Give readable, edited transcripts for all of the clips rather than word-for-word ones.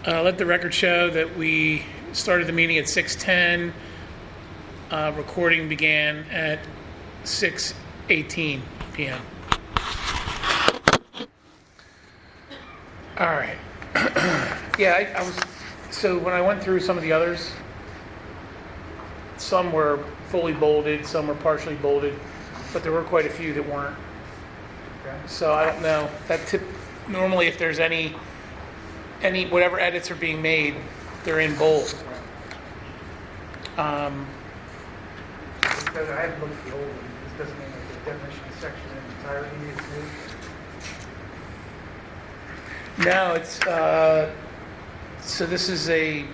Let the record show that we started the meeting at 6:10. Recording began at 6:18 p.m. All right. Yeah, I was. So when I went through some of the others, some were fully bolded, some were partially bolded, but there were quite a few that weren't. So I don't know. Normally, if there's any whatever edits are being made, they're in bold. Because I haven't looked at the old one, this doesn't mean that the definition section in entirety is new. No, it's so this is a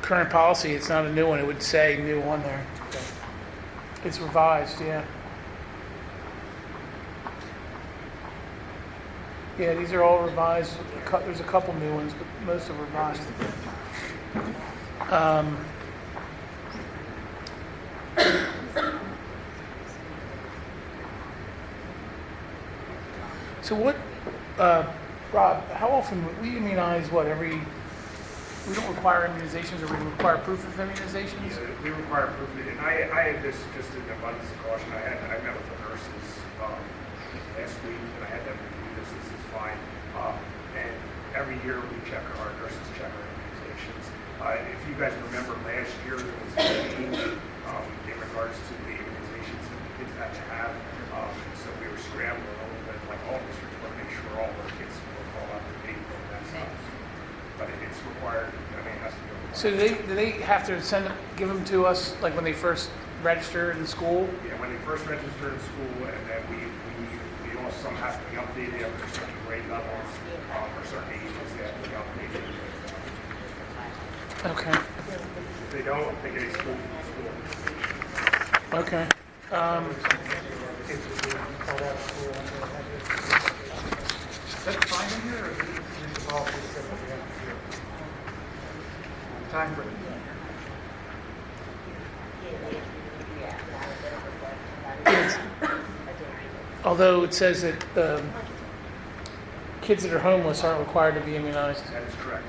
current policy. It's not a new one. It would say new on there. It's revised, yeah. Yeah, these are all revised. There's a couple new ones, but most are revised. So what, Rob, how often, we immunize, we don't require immunizations, or we require proof of immunizations? Yeah, we require proof, and I had this just in abundance of caution. I met with the nurses last week, and I had them review this. This is fine. And every year we check our nurses check our immunizations. If you guys remember last year, there was a change in regards to the immunizations that the kids had to have. So we were scrambling a little bit, like all districts, to make sure all our kids were all up to date on that stuff. But it's required. I mean, it has to be. So do they have to give them to us, like when they first register in school? Yeah, when they first register in school, and then we also have to be updated after certain grade levels or certain ages. They have to be updated. Okay. If they don't, they get excluded from school. Okay. Kids are being called out of school. Is that fine in here, or is it the policy that we have to do? Time for it. Yes. Although it says that kids that are homeless aren't required to be immunized. That is correct.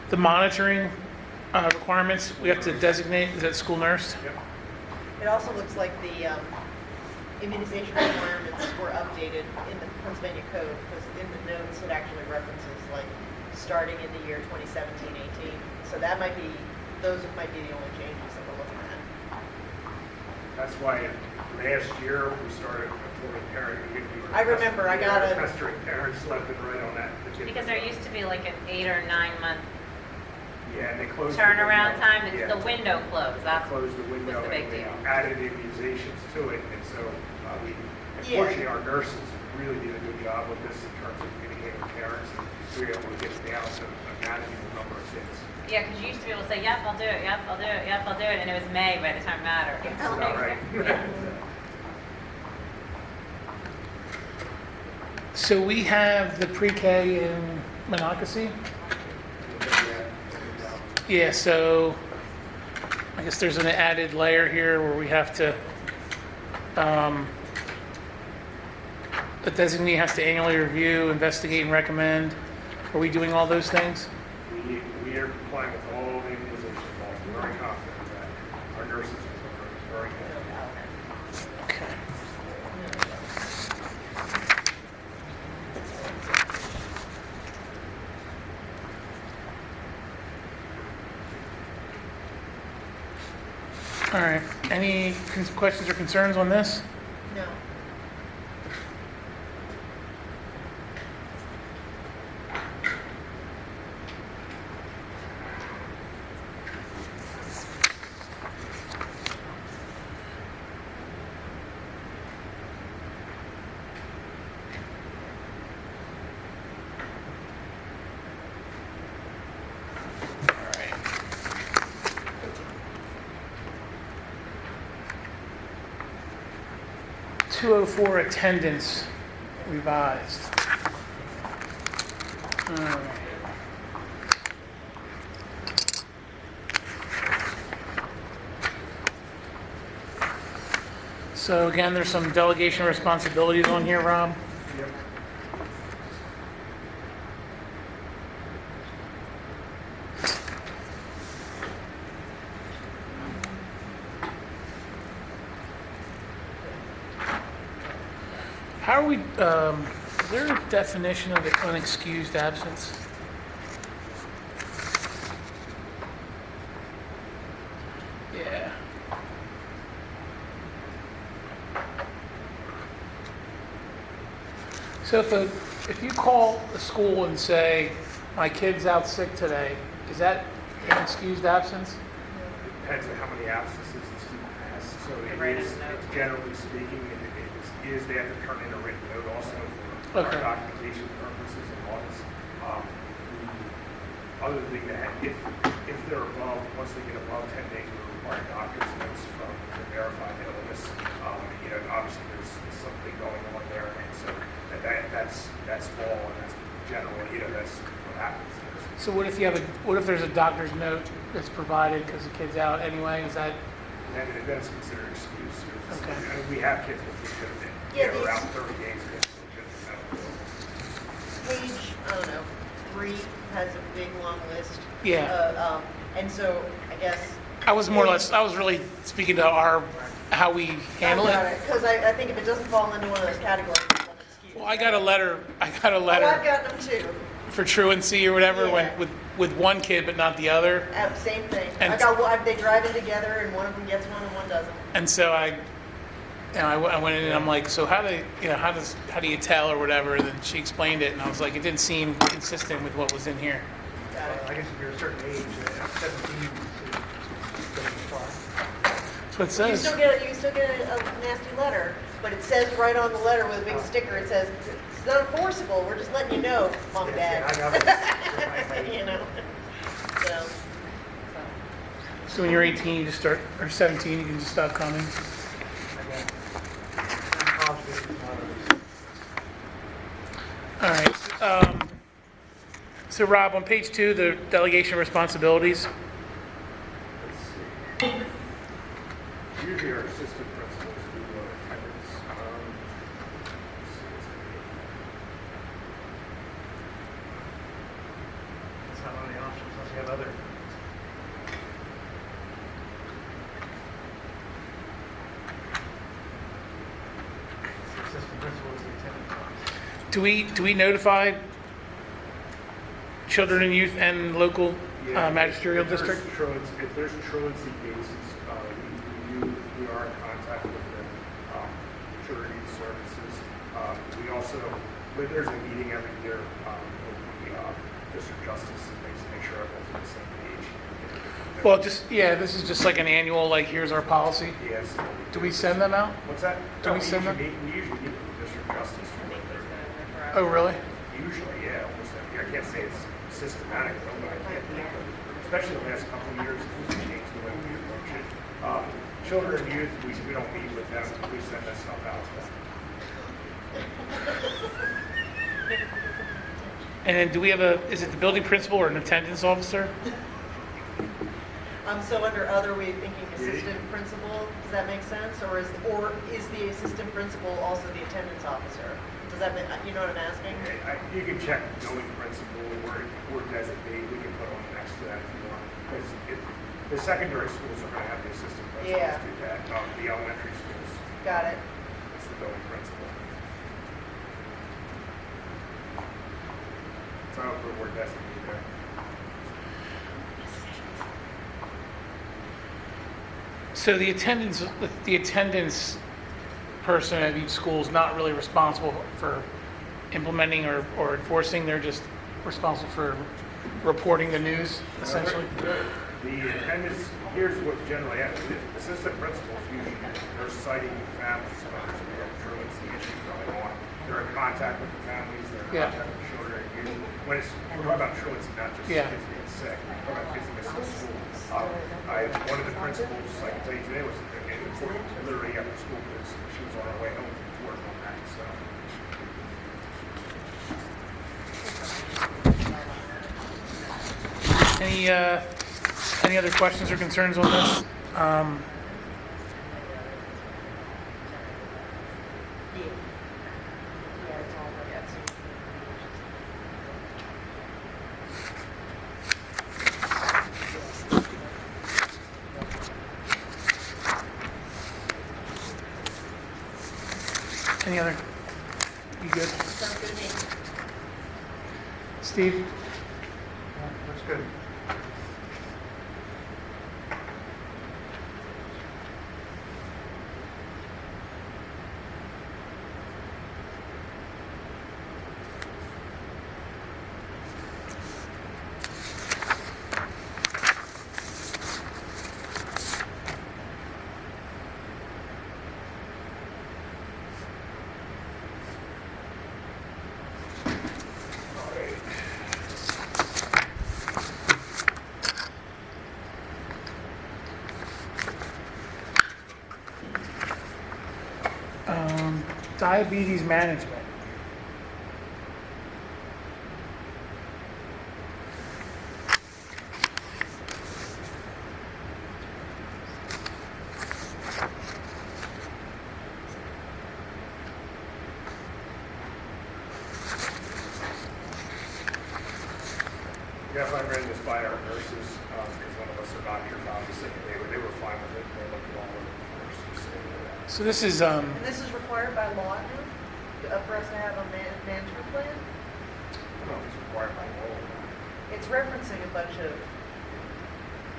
The monitoring requirements, we have to designate, is that school nurse? Yep. It also looks like the immunization requirements were updated in the Pennsylvania code, because in the notes it actually references like starting in the year 2017-18. So those might be the only changes that we're looking at. That's why last year we started before parent. I remember, I got a- pestering parents left and right on that. Because there used to be like an 8 or 9 month Yeah, and they closed turnaround the window. time. Yeah. The window closed. That's Closed the window. was the big and they deal. Added immunizations to it, and so unfortunately, our nurses really did a good job with this in terms of communicating with parents, and we were able to get down to a manageable number of kids. Yeah, because you used to be able to say, yep, I'll do it, yep, I'll do it, yep, I'll do it, and it was May by the time it mattered. That's about right. So we have the pre-K in Monocacy. Yeah, so I guess there's an added layer here where we have to, the designee has to annually review, investigate, and recommend. Are we doing all those things? We are complying with all the immunization laws. We're very confident that our nurses are very good. Okay. All right. Any questions or concerns on this? No. All right. 204 attendance revised. All right. So again, there's some delegation responsibilities on here, Rob. Yep. How are we, is there a definition of unexcused absence? Yeah. So if you call the school and say, my kid's out sick today, is that an excused absence? Depends on how many absences the student has. So it Write a is, note. generally speaking, it is they have to turn in a written note also for Okay. documentation purposes and audits. The other thing that, if they're above, once they get above 10 days, we require doctor's notes to verify the illness. Obviously there's something going on there, and so that's all, and that's generally, that's what happens. So what if there's a doctor's note that's provided because the kid's out anyway? Is that, Then it's considered excuse. Okay. I mean, we have kids with legitimate, Yeah, these- around 30 days with legitimate medical illness. Page, I don't know, 3 has a big, long list. Yeah. And so, I guess. I was really speaking to how we handle it. Because I think if it doesn't fall into one of those categories, it's unexcused. Well, I got a letter Oh, I've gotten them too. for truancy or whatever Yeah. with one kid but not the other. Same thing. And- They drive in together and one of them gets one and one doesn't. And so I went in and I'm like, so how do you tell or whatever? And then she explained it and I was like, it didn't seem consistent with what was in here. Got it. I guess if you're a certain age, 17, it's going to be fine. That's what it You says. still get a nasty letter, but it says right on the letter with a big sticker, it says, it's not enforceable, we're just letting you know, mom and Yeah, I know. dad. You know, so. So when you're 18, you just start, or 17, you can just stop coming. College kids is not All right. So Rob, on page 2, the delegation responsibilities. Let's see. Usually our assistant principals do attendance. Let's see. It's not one of the options unless you have other. Assistant principal is the attendance officer. Do we notify children and youth and local magisterial If there's district? If there's truancy cases, we are in contact with the children and youth services. We also, there's a meeting every year with the district justice and things to make sure everyone's on the same page. Well, this is just like an annual, like, here's our policy. Yes. Do we send them out? What's that? Do we send them? We usually meet with the district justice. Oh, really? Usually, yeah. Almost every year. I can't say it's systematic, though, but I can't think of, especially the last couple of years, we've changed the way we approach it. Children and youth, we don't meet with them, we send that stuff out to them. And then do we have is it the building principal or an attendance officer? So under other, we're thinking assistant principal, does that make sense? Or is the assistant principal also the attendance officer? Does that make, you know what I'm asking? You can check building principal or designate, we can put on next to that if you want. Because the secondary schools are going to have the assistant principals Yeah. do that. The elementary schools, Got it. it's the building principal. So I would put word designate there. So the attendance person at each school is not really responsible for implementing or enforcing. They're just responsible for reporting the news, essentially. The attendance, here's what generally happens. Assistant principals usually, they're citing families, members of the truancy issues going on. They're in contact with the families, they're in Yeah. contact with children. When we're talking about truancy, not just Yeah. kids being sick, we're talking about kids missing school. One of the principals, I can tell you today, was literally after school because she was on her way home from work on that, so. Any other questions or concerns on this? Yeah. Yeah, it's all like that. Any other? You good? Sounds good to me. Steve? Yeah, looks good. Diabetes management. Jeff, I ran this by our nurses, because one of us are not here, obviously, and they were fine with it, they looked at all of it first, just so you know that. So this is, And this is required by law now, for us to have a management plan? I don't know if it's required by law or not. It's referencing a bunch of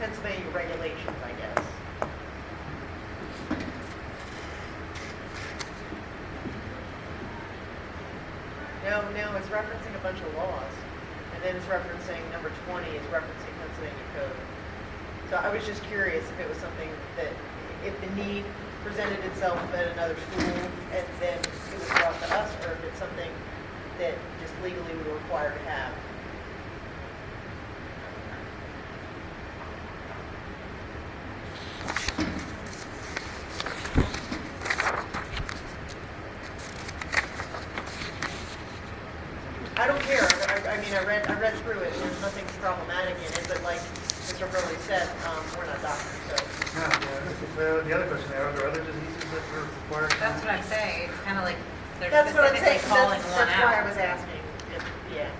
Pennsylvania regulations, I guess. No, it's referencing a bunch of laws. And then it's referencing, number 20 is referencing Pennsylvania code. So I was just curious if it was something that, if the need presented itself at another school and then it was brought to us, or if it's something that just legally we were required to have. I don't care. I mean, I read through it, and there's nothing problematic in it, but like Mr. Hurley said, we're not doctors, so. The other question, are there other diseases that were required? That's what I'm saying. It's kind of like they're That's what I'm saying. specifically calling one That's why I out. was asking. Yeah.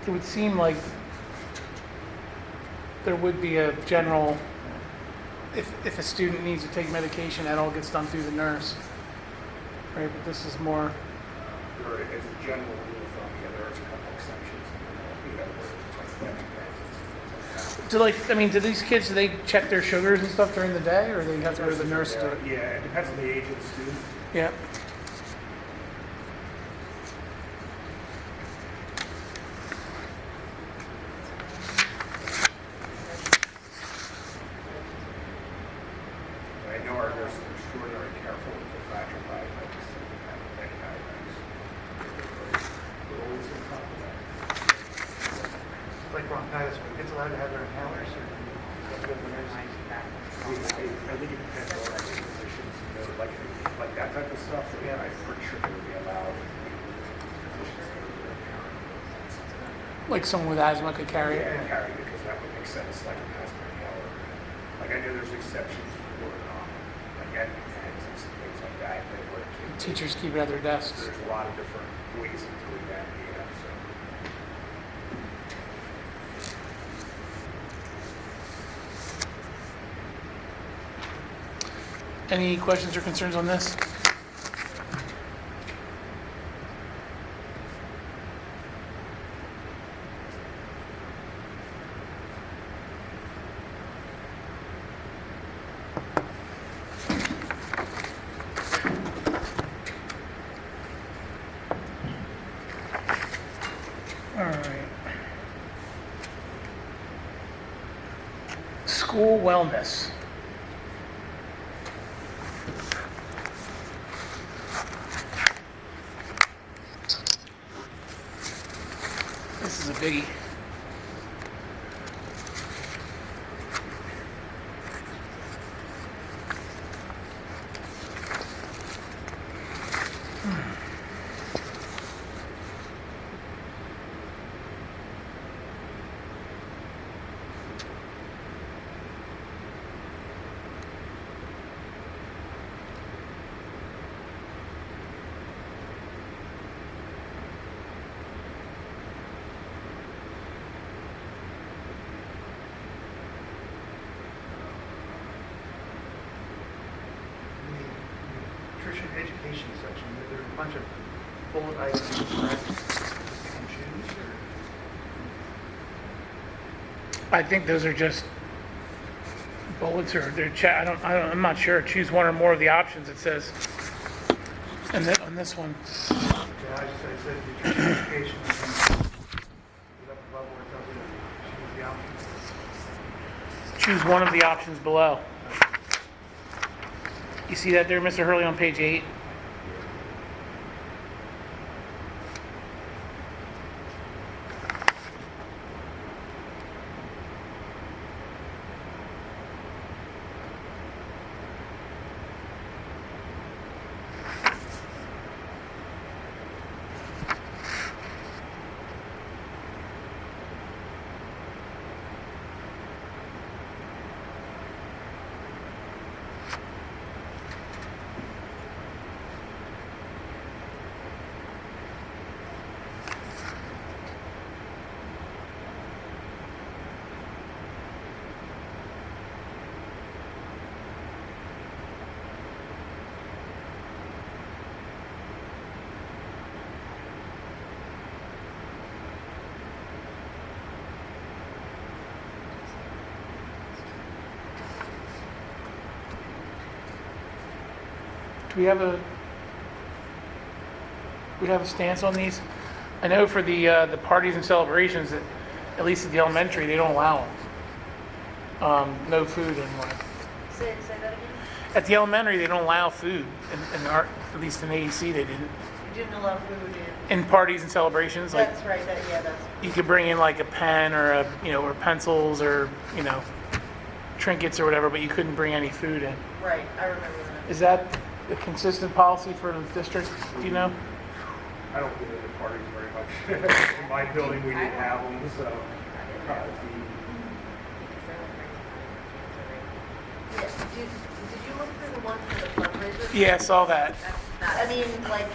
it would seem like there would be a general, if a student needs to take medication, that all gets done through the nurse. Right, but this is more, There, as a general rule of thumb, yeah, there are a couple exceptions, you know, where it's like that, do like, I mean, do these kids, do they check their sugars and stuff during the day, or they have to go to the nurse to do it? Yeah, it depends on the age of the student. Yeah. I know our nurses are extraordinarily careful with the fracture diagnosis and any diagnosis. We're always on top of that. Like bronchitis, when kids allowed to have their inhalers, or have to go to the nurse? I think it depends on our physicians, you know, like that type of stuff, yeah, I'm pretty sure they would be allowed. Physicians to go to their parent. Like someone with asthma could carry it. Yeah, carry it, because that would make sense, like an asthma inhaler. Like I know there's exceptions for, like EpiPens and things like that, but where kids. Teachers keep it at their desks. There's a lot of different ways of doing that, so. Any questions or concerns on this? All right. School wellness. This is a biggie. education section, there are a bunch of bullet items, right? Pick and choose, or? I think those are just bullets or they're, I'm not sure. Choose one or more of the options, it says. And then on this one, Yeah, I said nutrition education, and then up above where it tells you to choose the options. choose one of the options below. You see that there, Mr. Hurley, on page 8? Do we have a stance on these? I know for the parties and celebrations that, at least at the elementary, they don't allow them. No food anymore. Say that again? At the elementary, they don't allow food. In our, at least in AEC, they didn't. You didn't allow food in. In parties and celebrations, like That's right, that's, you could bring in like a pen or or pencils or trinkets or whatever, but you couldn't bring any food in. right, I remember that. Is that a consistent policy for the district? Do you know? I don't get into parties very much. In my building, we didn't have them, so. Yeah, did you look through the one for the fundraiser? Yeah, I saw that. I mean, like.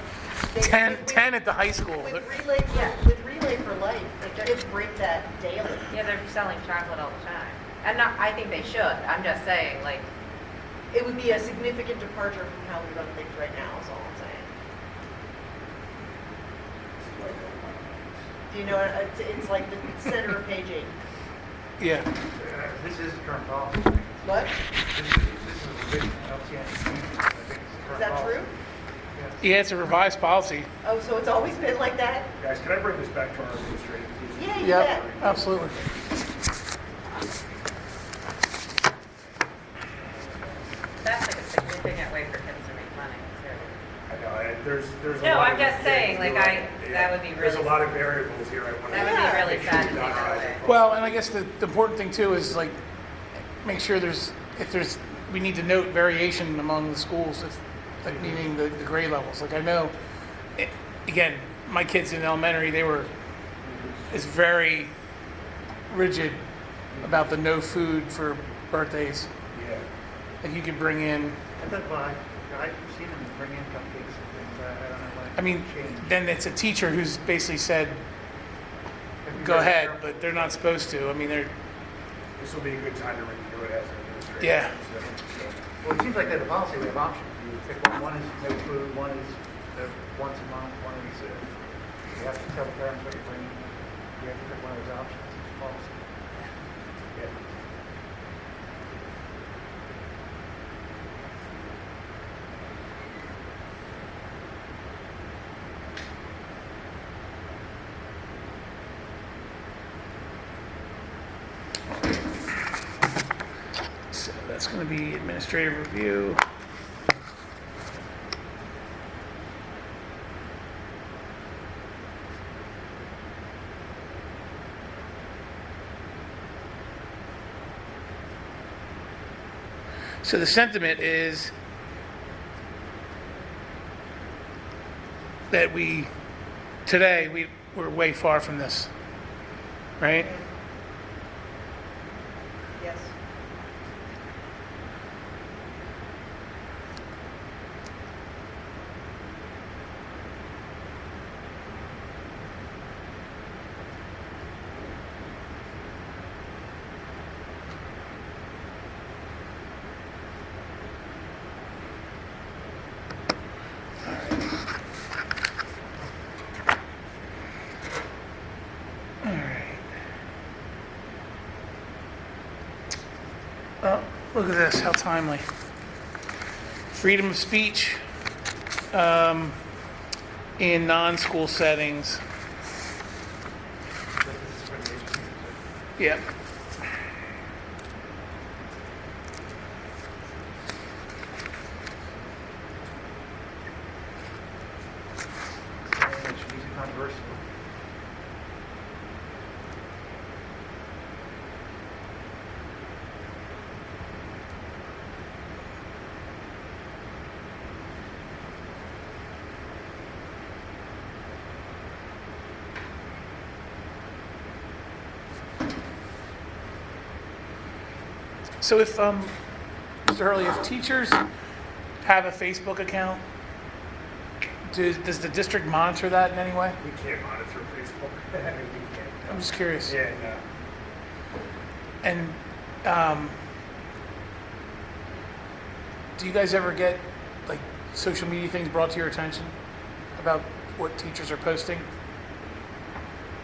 10 at the high school. With Relay for Life, they just break that daily. Yeah, they're selling chocolate all the time. And not, I think they should. I'm just saying, like, It would be a significant departure from how we run things right now, is all I'm saying. Do you know, it's like the center of page 8. Yeah. This is the current policy. What? This is a revision of LCN. I think it's the current Is that policy. true? Yes. Yeah, it's a revised policy. Oh, so it's always been like that? Guys, can I bring this back to our administrative team? Yeah, you Yep, bet. absolutely. that's like a significant way for kids to make money, too. I know, there's a No, lot I'm of- just saying, yeah, like, you're right. that would be There's a really- lot of variables here. I want That would be really sad to see that way. Well, and I guess the important thing too is like, make sure we need to note variation among the schools, like meaning the grade levels. Like I know, again, my kids in elementary, is very rigid about the no food for birthdays. Yeah. Like you could bring in, I thought, well, I've seen them bring in cupcakes and things. I don't know when I mean, it changed. then it's a teacher who's basically said, Have you go read ahead, it? but they're not supposed to. I mean, they're, This will be a good time to review it as an administrator. Yeah. So, Well, it seems like they have a policy, we have options. You pick one is no food, one is once a month, one is, you have to tell the parents what you're bringing. You have to pick one of those options, it's policy. yeah. so that's going to be administrative review. So the sentiment is that today we're way far from this, right? Yes. Oh, look at this, how timely. Freedom of speech in non-school settings. This is for the agency. Yep. And it should be controversial. So if, Mr. Hurley, if teachers have a Facebook account, does the district monitor that in any way? We can't monitor Facebook. I mean, we can't. I'm just curious. Yeah, no. And do you guys ever get like social media things brought to your attention about what teachers are posting?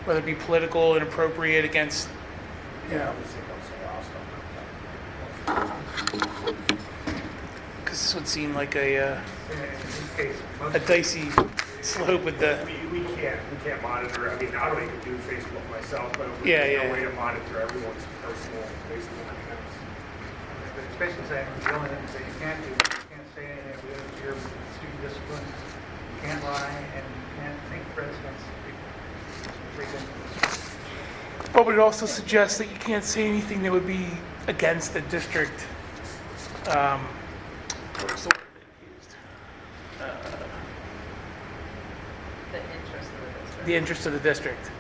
Whether it be political, inappropriate, against, you know, Obviously, don't say all stuff. because this would seem like a In this case, most dicey slope with the, We can't monitor, I mean, I don't even do Facebook myself, but Yeah, there's yeah. no way to monitor everyone's personal Facebook accounts. It's basically saying, the only thing that you can't do, you can't say anything that would interfere with student discipline, you can't lie, and you can't make threats against people. Three things. but would it also suggest that you can't say anything that would be against the district? What's the word they used? The interest of the district. The interest of the district.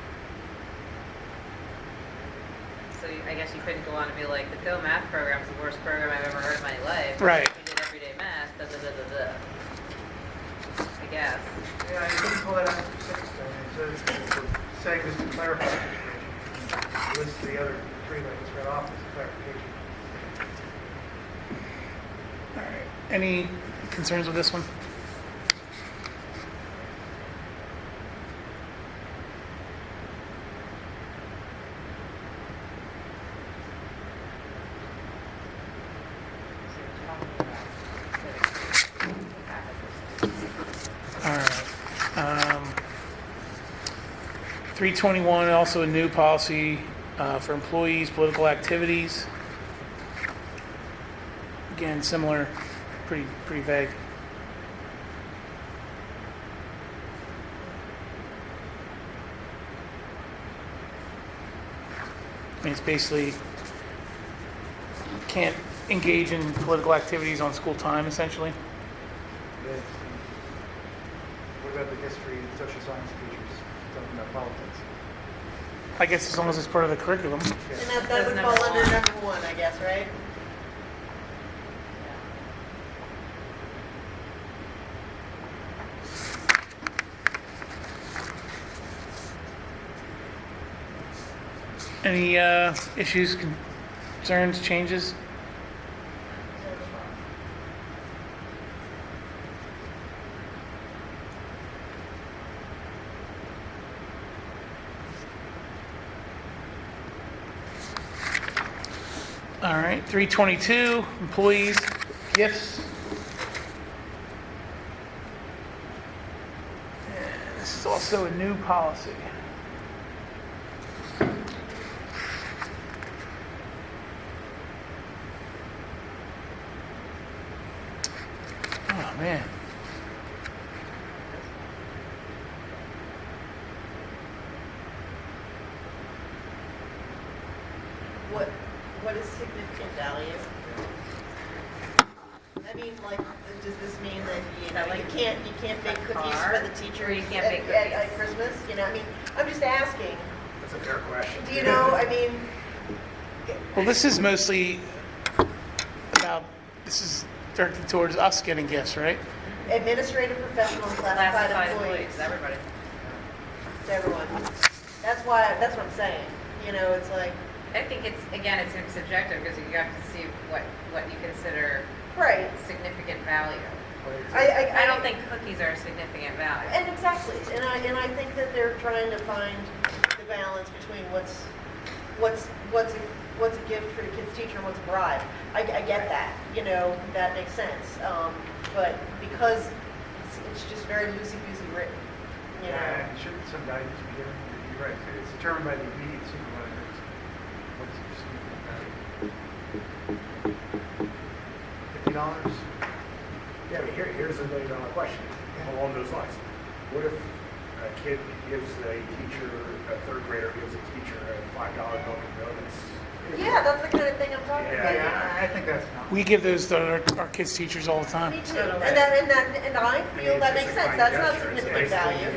So I guess you couldn't go on and be like, the Go Math program's the worst program I've ever heard in my life. Right. We did everyday math, da da da da da. I guess. Yeah, you couldn't pull that out of six, I mean, so we're saying this to clarify the situation. List the other three that was read off as a clarification. All right. Any concerns with this one? All right. 321, also a new policy for employees, political activities. Again, similar, pretty vague. I mean, it's basically can't engage in political activities on school time, essentially. Yes. What about the history and social science teachers talking about politics? I guess as long as it's part of the curriculum. And that That's would number fall under one. number one, I guess, right? Any issues, concerns, changes? All right, 322, employees, gifts. And this is also a new policy. Oh, man. What is significant value? I mean, like, does this mean that, you know, Like you can't bake a cookies car? for the teachers Or you can't bake at cookies? Christmas? You know, I mean, I'm just asking, That's a fair question. do you know, I mean, Well, this is mostly about, this is directed towards us getting gifts, right? administrative, professional, and classified Classified employees. employees, everybody. To everyone. That's what I'm saying. You know, it's like, I think it's, again, it's subjective because you have to see what you consider right. significant value. I I don't think cookies are a significant value. And exactly, and I think that they're trying to find the balance between what's what's a gift for the kid's teacher and what's a bribe. I get that, that makes sense. But because it's just very loosey-goosey written, Yeah, and shouldn't some guidance be given? You're right, it's determined by the immediate supervisors. What's the significant value? $50? Yeah, but here's a million-dollar question along those lines. What if a kid gives a teacher, a third grader gives a teacher a $5 Dunkin' Donuts? Yeah, that's the kind of thing I'm talking about. Yeah, I think that's not. We give those to our kids' teachers all the time. Me too. And I feel that makes sense. That's not significant value.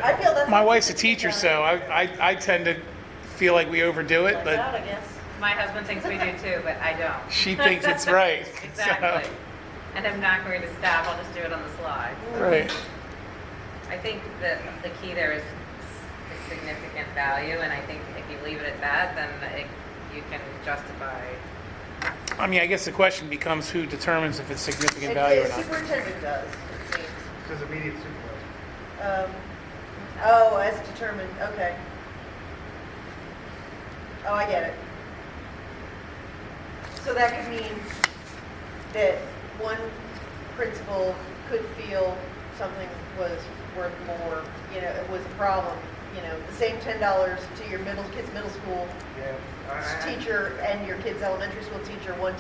I feel that's. My not wife's a significant teacher, value. so I tend to feel like we overdo it, Like but that, I guess. My husband thinks we do too, but I don't. she thinks it's right. Exactly. So, And I'm not going to stop, I'll just do it on the slide. right. I think that the key there is significant value, and I think if you leave it at that, then you can justify. I mean, I guess the question becomes who determines if it's significant And value or the not. superintendent does, it seems. It says immediate supervisor. As determined, okay. Oh, I get it. So that could mean that one principal could feel something was worth more, it was a problem, the same $10 to your kid's middle school Yeah. teacher and your kid's elementary school teacher, one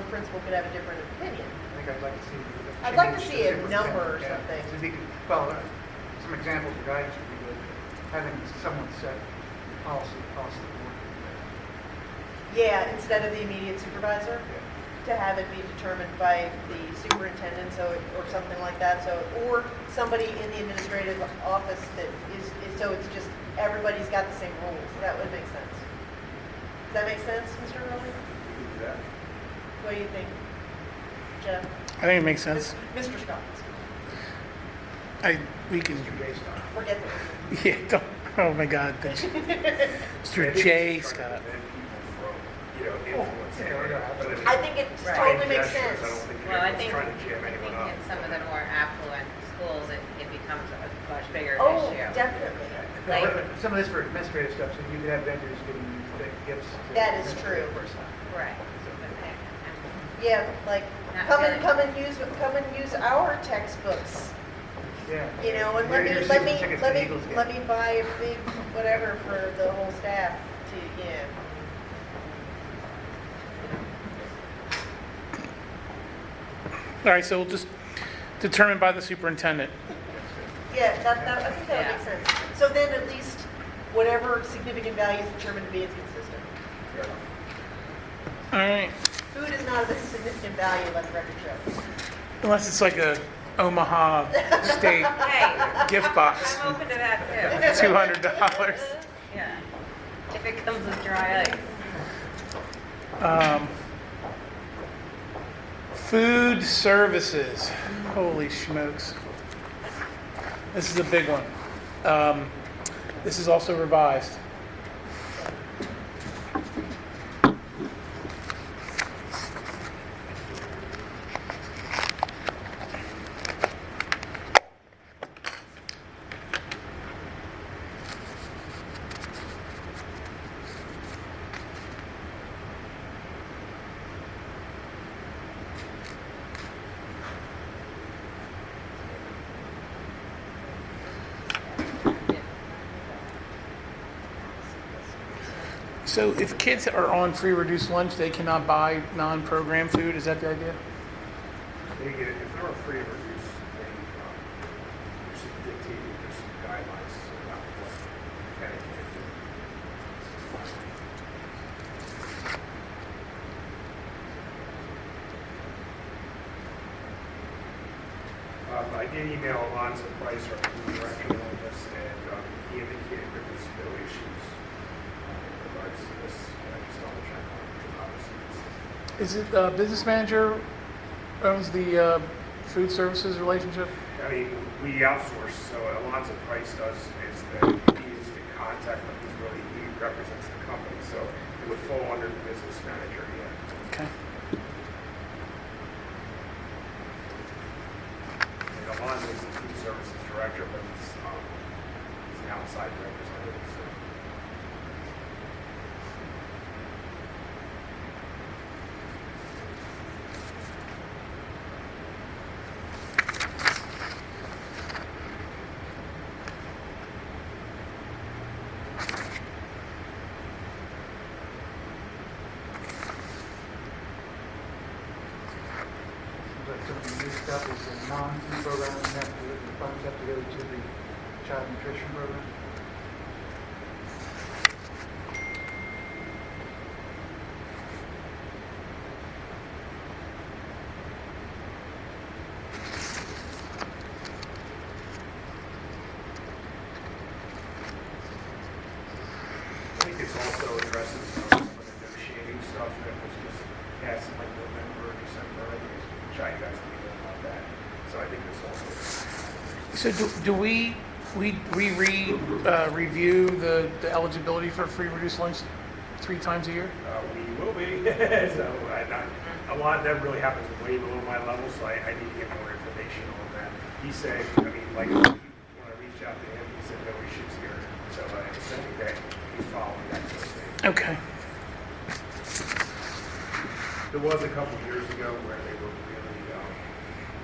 principal could have a different opinion. I think I'd like to see. I'd like to change see the a superintendent. number or Yeah. something. So if you could- Well, some examples of guidance would be good. Having someone set policy across the board. Yeah, instead of the immediate supervisor, to have it be determined by the superintendent, or something like that, or somebody in the administrative office that is, so it's just, everybody's got the same rules. That would make sense. Does that make sense, Mr. Rowley? What do you think, Jeff? I think it makes sense. Mr. Scott, We can, Based on. forget that. yeah, don't, oh my God. Mr. J. Scott. I think it Right. totally makes sense. Well, I think, Trying to jam I think anyone up. in some of the more affluent schools, it becomes a much bigger Oh, issue. definitely. Like- Some of this for administrative stuff, so you could have vendors giving you gifts. to That is administrative true. personnel. Right. Yeah, like, Not come really. and use our textbooks. Yeah. And Your season tickets to the Eagles game. let me buy a big whatever for the whole staff to, All right, so we'll just determine by the superintendent. Yeah, I think that would Yeah. make sense. So then at least whatever significant value is determined to be is consistent. All right. Food is not of a significant value, let the record show. Unless it's like a Omaha State Hey, gift box, I'm open to that too. $200. Yeah. If it comes with dry ice. Food services. Holy smokes. This is a big one. This is also revised. So if kids are on free reduced lunch, they cannot buy non-program food? Is that the idea? They get it, if they're on free or reduced, they, usually dictated, there's some guidelines about what can and can't do. I did email Alonzo Price, our food director, on this, and he indicated there was no issues in regards to this. I just double check on it, obviously. Is it the business manager owns the food services relationship? I mean, we outsource, so Alonzo Price does, is that he is the contact, but he's really, he represents the company, so it would fall under the business manager, yeah. Okay. And Alonzo is the food services director, but he's an outside representative, so. some of the new stuff is the non-food programs, and that the funds have to go to the child nutrition program. I think this also addresses some of the negotiating stuff that was just passed in like November or December. I think it's shy you guys to know about that. So I think this also. So do we review the eligibility for free reduced lunch 3 times a year? We will be. So a lot of that really happens way below my level, so I need to get more information on that. He said, I mean, like when I reached out to him, he said no issues here. So I think that he's following that sort of thing. Okay. There was a couple of years ago where they were really,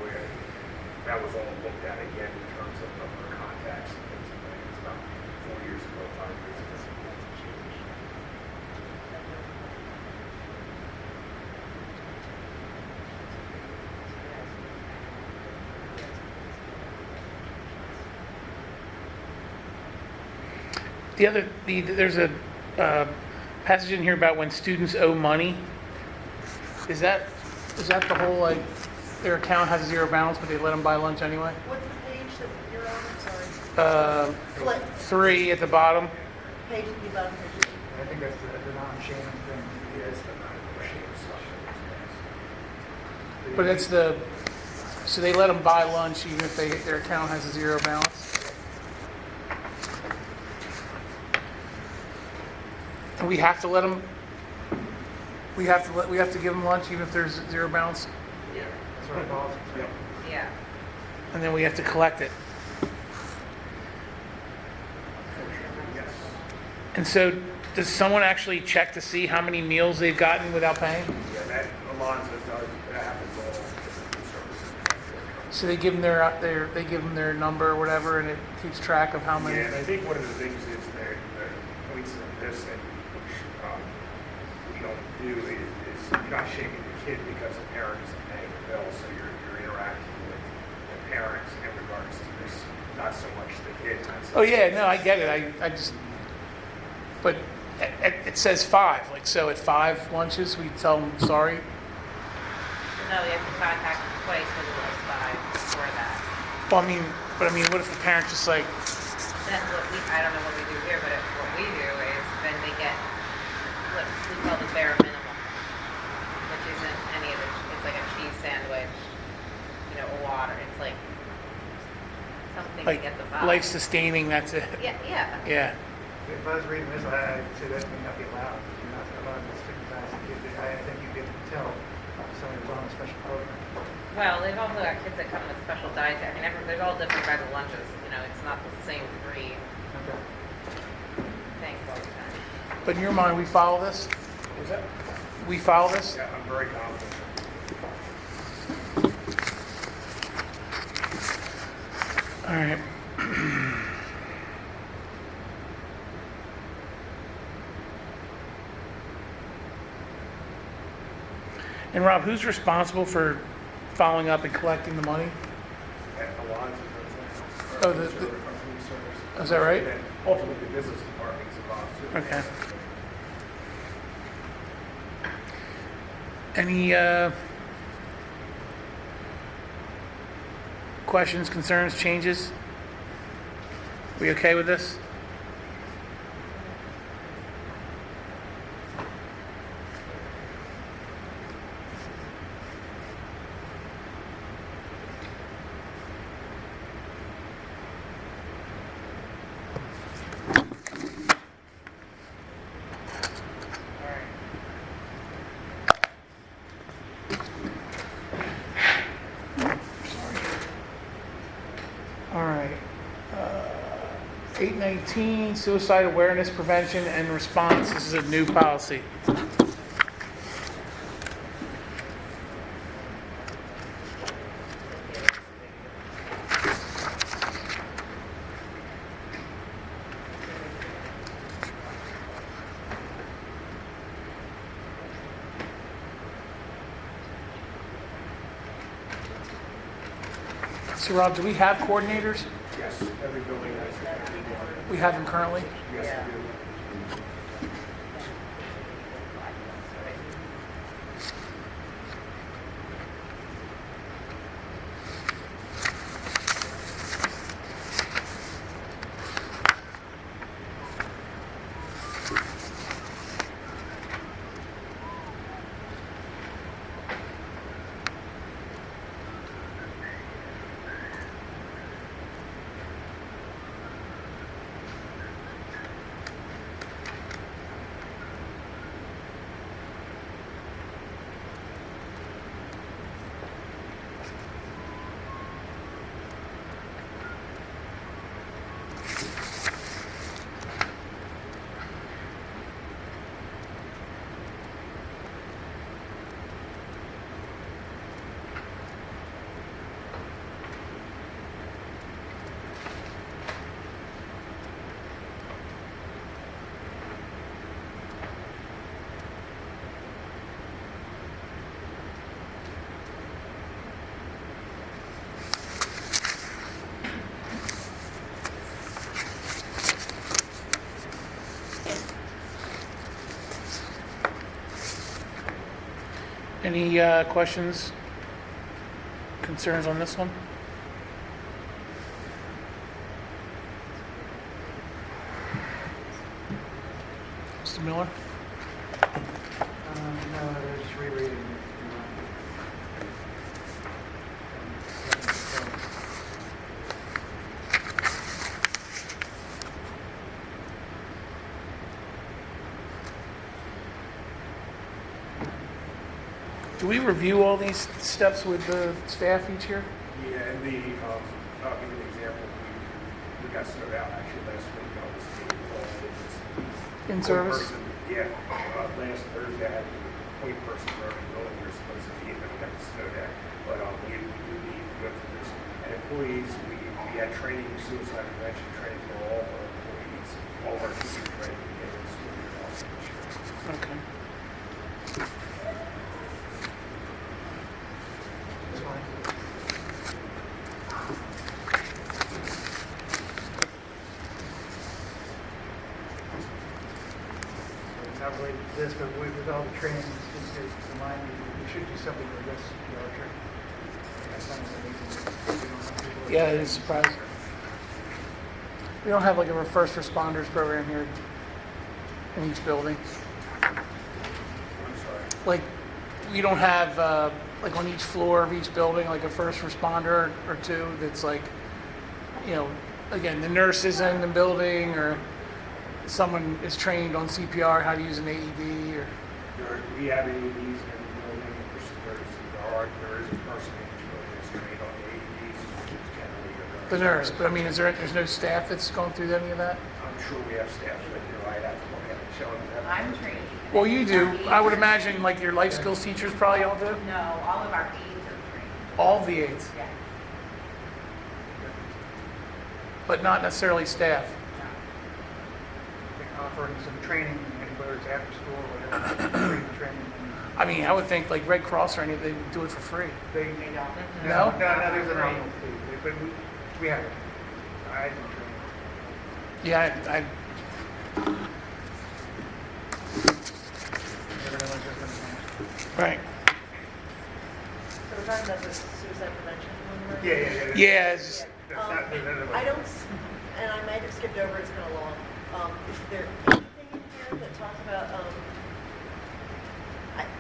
where that was all looked at again in terms of number of contacts and things like that. It's about 4 years ago, 5 years ago. There's a passage in here about when students owe money. Is that the whole, like, their account has 0 balance, but they let them buy lunch anyway? What's the page that you're on? I'm sorry. Flip, 3 at the bottom. page at the bottom. I think that's the non-shaming thing. Yes, the non-negotiating stuff. But it's so they let them buy lunch even if their account has a 0 balance? And we have to let them, we have to give them lunch even if there's 0 balance? Yeah. That's what our policy says. Yep. Yeah. And then we have to collect it. Unfortunately, yes. And so does someone actually check to see how many meals they've gotten without paying? Yeah, that Alonzo does, that happens all over the services. So they give them their number or whatever, and it keeps track of how many. Yeah, and I think one of the things is that points in this, and which we don't do, is you're not shaming the kid because the parent isn't paying the bill, so you're interacting with the parents in regards to this, not so much the kid. Oh yeah, no, I get it. I just, but it says 5. Like, so at 5 lunches, we tell them sorry. No, we have to contact them twice for the last 5 before that. Well, I mean, what if the parent's just like, Then I don't know what we do here, but what we do is then they get what we call the bare minimum, which isn't any of it. It's like a cheese sandwich, a water. It's like something to get the vibe. life sustaining? That's it. Yeah, yeah. Yeah. If I was reading this, I'd say that may not be allowed. You're not allowed to stigmatize the kid. I think you get to tell someone who's on a special program. Well, they've also got kids that come with special diet. I mean, they're all different kinds of lunches. It's not the same 3 Okay. things all the time. But in your mind, we follow this? Was that? We follow this? Yeah, I'm very confident. All right. And Rob, who's responsible for following up and collecting the money? And Alonzo does that. Oh, is that right? And then ultimately, the business department is involved too. Okay. Any questions, concerns, changes? We okay with this? All right. 819, suicide awareness, prevention, and response. This is a new policy. So Rob, do we have coordinators? Yes, every building has that. We have them currently? Yes, we do. Any questions, concerns on this one? Mr. Miller? No, they're just rereading it. Do we review all these steps with the staff each year? Yeah, and I'll give you an example. We got snowed out actually last week. I was In service? Yeah, last Thursday I had a point person for every building we were supposed to be in, but we got the snow down. But we do need to go through this. And employees, we had training, suicide prevention training for all of our employees, all of our teachers training in the school year also this year. Okay. That's fine. So not related to this, but with all the training, it's to remind you, we should do something with this CPR training. That's something that we don't have people- Yeah, it is surprising. We don't have like a first responders program here in each building. I'm sorry. Like, we don't have, like on each floor of each building, like a first responder or two that's like, you know, again, the nurse is in the building or someone is trained on CPR, how to use an AED or, We have AEDs in every building. There is a person in each building that's trained on the AEDs, which is generally the nurse. But I mean, there's no staff that's going through any of that? I'm sure we have staff that do. I'd have to look at it, show them. I'm trained. Well, you do. I would imagine like your life skills teachers probably all do. No, all of our aides are trained. All the aides, Yeah. but not necessarily staff. Offering some training, whether it's after school or whatever, training. I mean, I would think like Red Cross or anything, they would do it for free. They, They don't. No? no, there's a nominal fee, but we have it. I didn't train. Yeah, I Everyone's different. right. So we're talking about the suicide prevention one, right? Yeah. Yeah, it's just, That's not, I don't, and I might have skipped over, it's kind of long. Is there anything in here that talks about,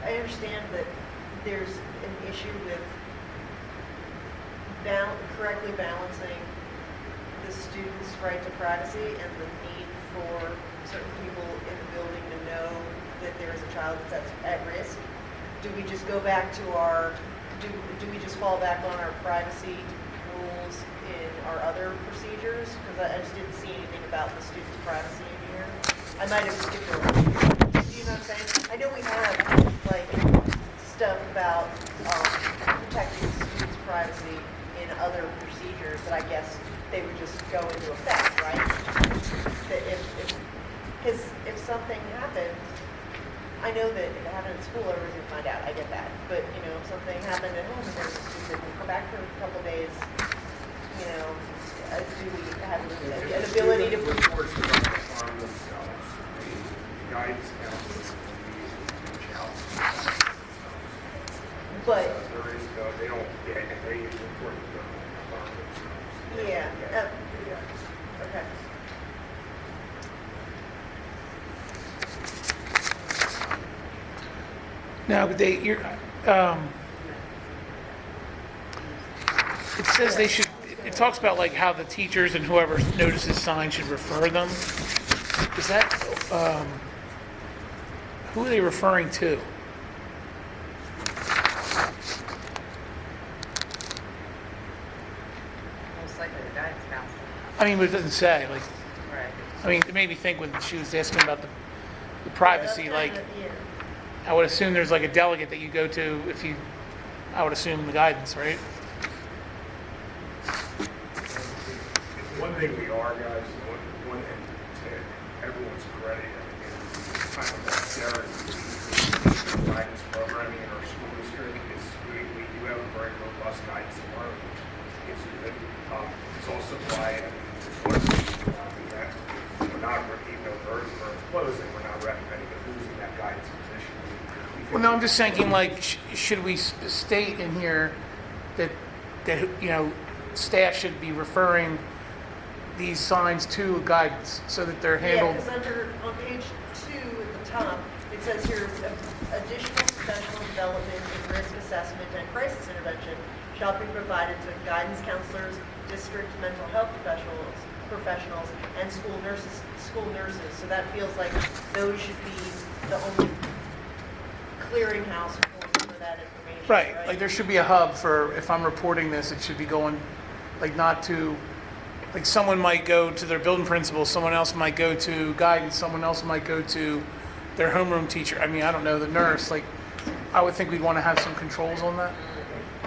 I understand that there's an issue with correctly balancing the student's right to privacy and the need for certain people in the building to know that there is a child that's at risk. Do we just go back to do we just fall back on our privacy rules in our other procedures? Because I just didn't see anything about the student's privacy in here. I might have skipped over. Do you know what I'm saying? I know we have like stuff about protecting the student's privacy in other procedures that I guess they would just go into effect, right? That because if something happened, I know that if it happened at school, everyone's gonna find out. I get that. But you know, if something happened at home and there's a student that will come back for a couple of days, do we have an ability to, Reports to the farm themselves, the guidance counselors will reach out. but, So there is no, they don't, they report to the farm themselves. yeah, okay. Now, but it says they should, it talks about like how the teachers and whoever notices signs should refer them. Is that, who are they referring to? Most likely the guidance counselor. I mean, but it doesn't say, like, Right. I mean, it made me think when she was asking about the privacy, That's like, kind of- yeah. I would assume there's like a delegate that you go to if you, I would assume the guidance, right? One thing we are, guys, one thing to everyone's credit, and kind of like Sarah's guidance programming in our school district is we do have a very robust guidance department, which is good. It's also why, we're not, even though Bird's closing, we're not recommending losing that guidance position. Well, no, I'm just thinking like, should we state in here that, staff should be referring these signs to guidance so that they're Yeah, handled? because on page 2 at the top, it says here, additional professional development in risk assessment and crisis intervention shall be provided to guidance counselors, district mental health professionals, and school nurses. So that feels like those should be the only clearinghouse for that information. Right, like there should be a hub for, if I'm reporting this, it should be going, like not to, like someone might go to their building principal, someone else might go to guidance, someone else might go to their homeroom teacher. I mean, I don't know, the nurse, like, I would think we'd want to have some controls on that.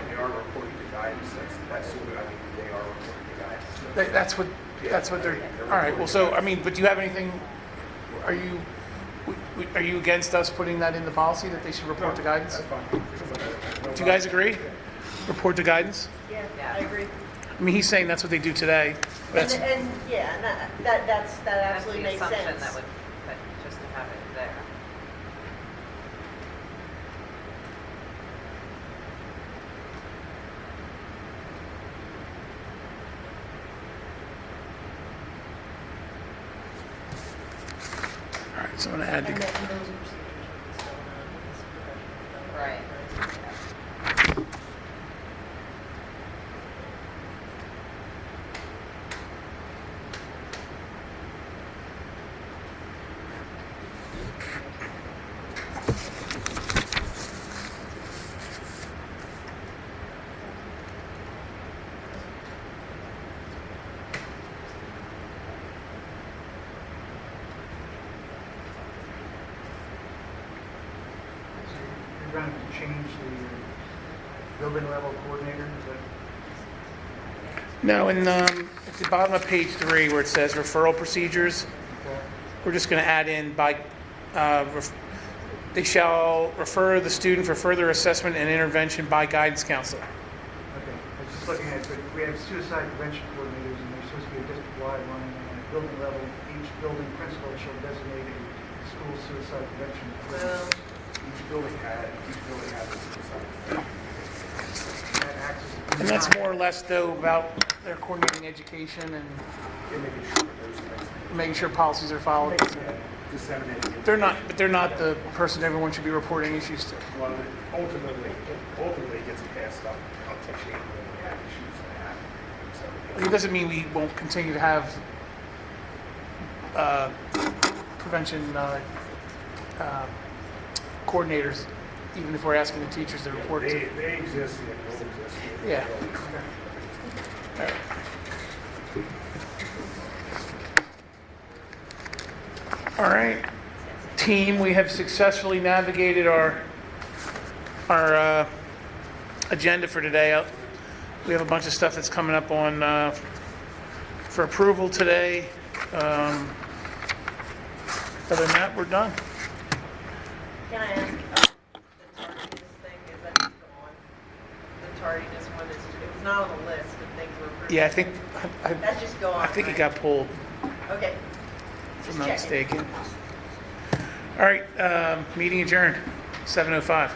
They are reporting to guidance, that's what, I mean, they are reporting to guidance. That's what they're, all right, well, so, I mean, but do you have anything, are you against us putting that in the policy, that they should report to guidance? That's fine. Do you guys agree? Report to guidance? Yeah, I agree. I mean, he's saying that's what they do today. That's, And that That's absolutely the makes assumption sense. that would, but just to have it there. all right, so I'm gonna add And the, those procedures would be still on this professional Right. development. You're going to change the building level coordinator, is that? no, and at the bottom of page 3 where it says referral procedures, Okay. we're just gonna add in by, they shall refer the student for further assessment and intervention by guidance counselor. Okay, I was just looking at it, but we have suicide prevention coordinators, and there's supposed to be a district-wide one, and at building level, each building principal shall designate a school suicide prevention. Well, Each building has a suicide. That acts as- And that's more or less though about their coordinating education and And making sure that those things, making sure policies are followed. disseminating. But they're not the person everyone should be reporting issues to. Well, ultimately it gets passed up to chain when we have issues that happen. So It doesn't mean we won't continue to have prevention coordinators, even if we're asking the teachers to report to. they exist and will exist. Yeah. All right. All right, team, we have successfully navigated our agenda for today. We have a bunch of stuff that's coming up on for approval today. Other than that, we're done. can I ask, the tardiness thing, is that gone? The tardiness one is, it was not on the list of things we're approving Yeah, I think, That's just go on, I think it right? got pulled, Okay. if Just I'm not checking. mistaken. All right, meeting adjourned, 7:05.